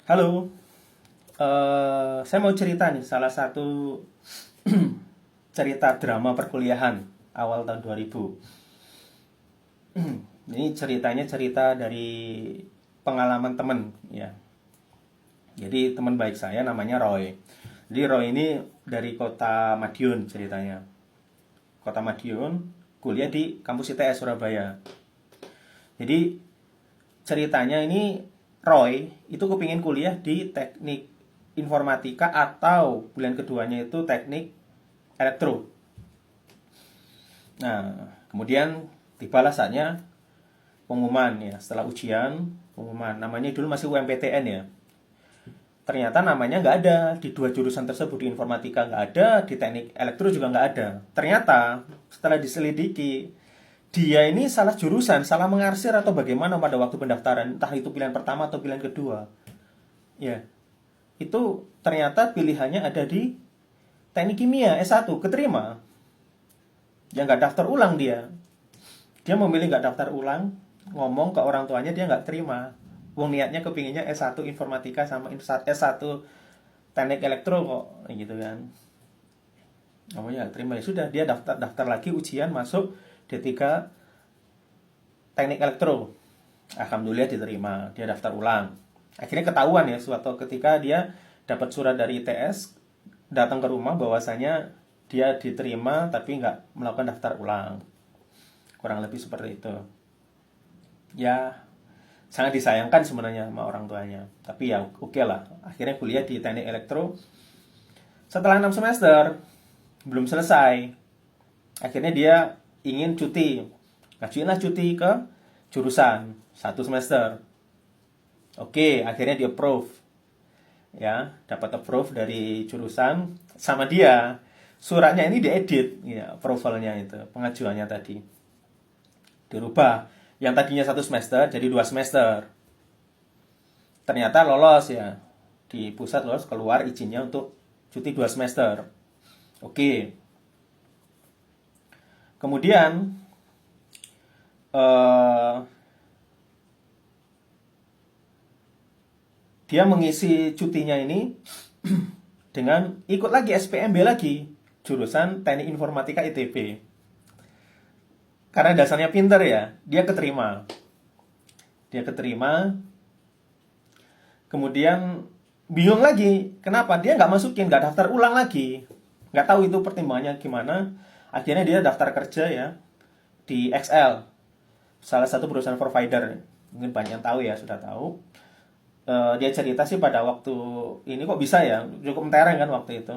Halo, saya mau cerita nih, salah satu cerita drama perkuliahan awal tahun 2000. Ini ceritanya cerita dari pengalaman temen ya. Jadi teman baik saya namanya Roy. Jadi Roy ini dari kota Madiun ceritanya. Kota Madiun, kuliah di kampus ITS Surabaya. Jadi ceritanya ini Roy itu kepingin kuliah di teknik informatika atau bulan keduanya itu teknik elektro. Nah, kemudian tibalah saatnya pengumuman ya, setelah ujian pengumuman. Namanya dulu masih UMPTN ya. Ternyata namanya nggak ada di dua jurusan tersebut, di informatika nggak ada, di teknik elektro juga nggak ada. Ternyata setelah diselidiki, dia ini salah jurusan, salah mengarsir atau bagaimana pada waktu pendaftaran, entah itu pilihan pertama atau pilihan kedua. Ya, itu ternyata pilihannya ada di teknik kimia S1, keterima. Ya nggak daftar ulang dia. Dia memilih nggak daftar ulang, ngomong ke orang tuanya dia nggak terima. Wong niatnya kepinginnya S1 informatika sama S1 teknik elektro kok, gitu kan. Namanya nggak terima, ya sudah, dia daftar lagi ujian masuk D3 teknik elektro. Alhamdulillah diterima, dia daftar ulang. Akhirnya ketahuan ya, suatu ketika dia dapat surat dari ITS, datang ke rumah bahwasanya dia diterima tapi nggak melakukan daftar ulang. Kurang lebih seperti itu. Ya, sangat disayangkan sebenarnya sama orang tuanya. Tapi ya oke lah, akhirnya kuliah di teknik elektro. Setelah 6 semester, belum selesai. Akhirnya dia ingin cuti. Ngajuinlah cuti ke jurusan 1 semester. Oke, akhirnya di approve. Ya, dapat approve dari jurusan sama dia. Suratnya ini diedit, ya, approvalnya itu, pengajuannya tadi. Dirubah. Yang tadinya 1 semester jadi 2 semester. Ternyata lolos ya. Di pusat lolos, keluar izinnya untuk cuti 2 semester. Oke. Kemudian eh, dia mengisi cutinya ini dengan ikut lagi SPMB lagi, jurusan Teknik Informatika ITB. Karena dasarnya pinter ya, dia keterima. Dia keterima, kemudian bingung lagi, kenapa dia nggak masukin, nggak daftar ulang lagi, nggak tahu itu pertimbangannya gimana. Akhirnya dia daftar kerja ya di XL, salah satu perusahaan provider, mungkin banyak yang tahu ya, sudah tahu. Dia cerita sih pada waktu ini kok bisa ya, cukup mentereng kan waktu itu.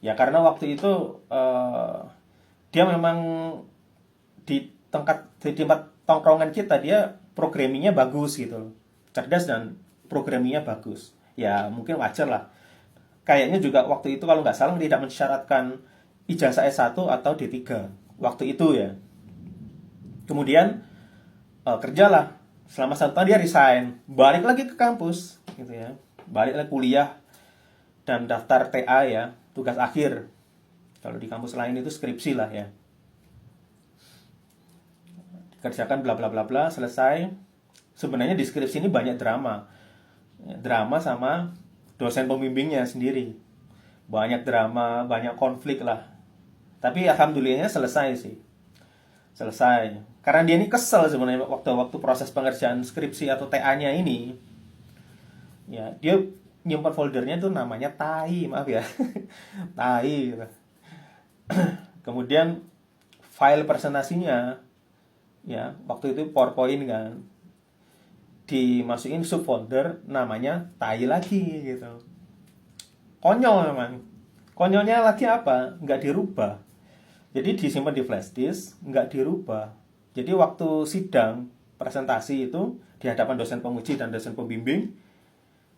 Ya karena waktu itu dia memang di tempat tongkrongan kita dia programmingnya bagus gitu, cerdas dan programmingnya bagus. Ya mungkin wajar lah. Kayaknya juga waktu itu kalau nggak salah tidak mensyaratkan ijazah S1 atau D3 waktu itu ya. Kemudian kerjalah selama 1 tahun, dia resign, balik lagi ke kampus gitu ya, balik lagi kuliah dan daftar TA ya, tugas akhir. Kalau di kampus lain itu skripsi lah ya, kerjakan bla bla bla bla, selesai. Sebenarnya di skripsi ini banyak drama, drama sama dosen pembimbingnya sendiri, banyak drama, banyak konflik lah. Tapi alhamdulillahnya selesai sih, selesai. Karena dia ini kesel sebenarnya waktu proses pengerjaan skripsi atau TA-nya ini. Ya, dia nyimpan foldernya tuh namanya tai, maaf ya. Tai gitu. Kemudian file presentasinya ya, waktu itu PowerPoint kan, dimasukin subfolder namanya tai lagi gitu. Konyol memang. Konyolnya lagi apa? Nggak dirubah. Jadi disimpan di flash disk, nggak dirubah. Jadi waktu sidang presentasi itu di hadapan dosen penguji dan dosen pembimbing,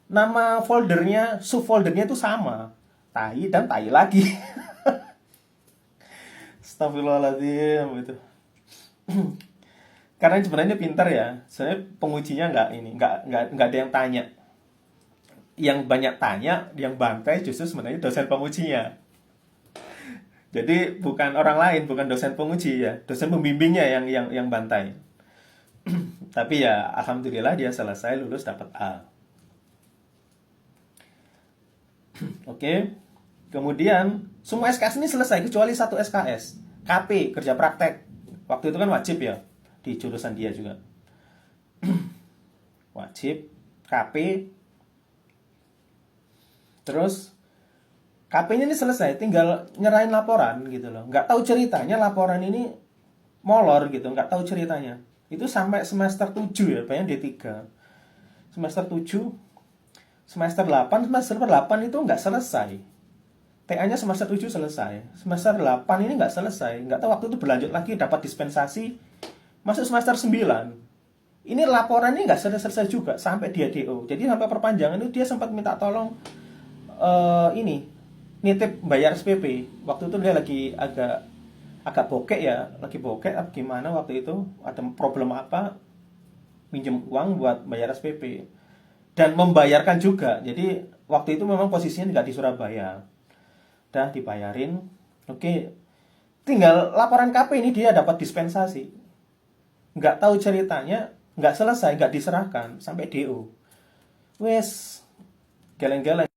nama foldernya, subfoldernya itu sama, tai dan tai lagi. Astagfirullahaladzim itu. Karena sebenarnya pintar ya, sebenarnya pengujinya nggak ada yang tanya. Yang banyak tanya, yang bantai justru sebenarnya dosen pengujinya. Jadi bukan orang lain, bukan dosen penguji ya, dosen pembimbingnya yang bantai. Tapi ya alhamdulillah dia selesai lulus dapat A. Oke. Kemudian semua SKS ini selesai kecuali satu SKS, KP, kerja praktek. Waktu itu kan wajib ya di jurusan dia juga. Wajib, KP. Terus KP-nya ini selesai, tinggal nyerahin laporan gitu loh. Nggak tahu ceritanya laporan ini molor gitu, nggak tahu ceritanya. Itu sampai semester 7 ya, bayangin D3. Semester 7, semester 8 itu nggak selesai. TA-nya semester 7 selesai. Semester 8 ini nggak selesai. Nggak tahu waktu itu berlanjut lagi, dapat dispensasi. Masuk semester 9. Ini laporan ini nggak selesai juga, sampai dia DO. Jadi sampai perpanjangan itu dia sempat minta tolong ini nitip bayar SPP. Waktu itu dia lagi agak bokek ya, lagi bokek apa gimana waktu itu, ada problem apa, minjem uang buat bayar SPP dan membayarkan juga. Jadi waktu itu memang posisinya nggak di Surabaya, udah dibayarin. Oke, tinggal laporan KP ini dia dapat dispensasi, nggak tahu ceritanya, nggak selesai, nggak diserahkan sampai DO. Wes, geleng-geleng.